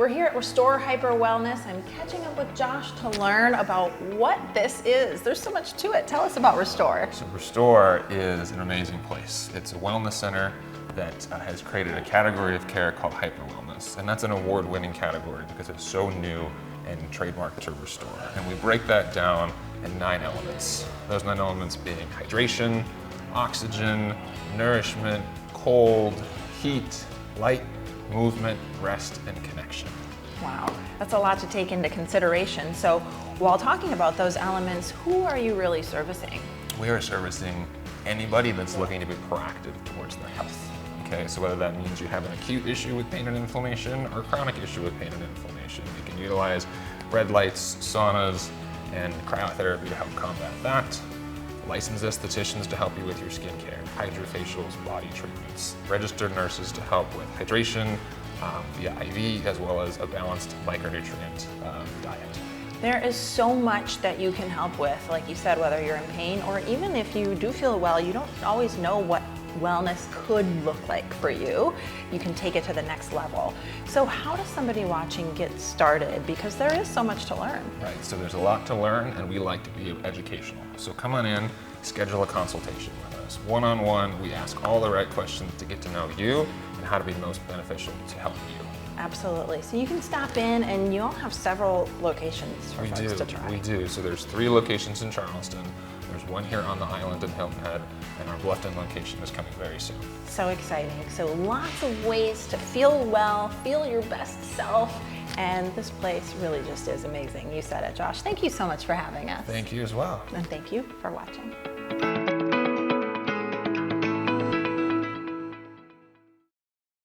We're here at Restore Hyper Wellness. I'm catching up with Josh to learn about what this is. There's so much to it. Tell us about Restore. So Restore is an amazing place. It's a wellness center that has created a category of care called Hyper Wellness. And that's an award-winning category because it's so new and trademarked to Restore. And we break that down in 9 elements. Those 9 elements being hydration, oxygen, nourishment, cold, heat, light, movement, rest, and connection. Wow, that's a lot to take into consideration. So while talking about those elements, who are you really servicing? We are servicing anybody that's looking to be proactive towards their health. Okay, so whether that means you have an acute issue with pain and inflammation or chronic issue with pain and inflammation, you can utilize red lights, saunas, and cryotherapy to help combat that. Licensed estheticians to help you with your skincare, hydrofacials, body treatments, registered nurses to help with hydration via IV, as well as a balanced micronutrient diet. There is so much that you can help with, like you said, whether you're in pain or even if you do feel well, you don't always know what wellness could look like for you. You can take it to the next level. So how does somebody watching get started? Because there is so much to learn. Right, so there's a lot to learn and we like to be educational. So come on in, schedule a consultation with us. One-on-one, we ask all the right questions to get to know you and how to be most beneficial to help you. Absolutely. So you can stop in and you all have several locations for folks to try. We do. So there's 3 locations in Charleston. There's 1 here on the island in Hilton Head, and our Bluffton location is coming very soon. So exciting. So lots of ways to feel well, feel your best self, and this place really just is amazing. You said it, Josh. Thank you so much for having us. Thank you as well. And thank you for watching.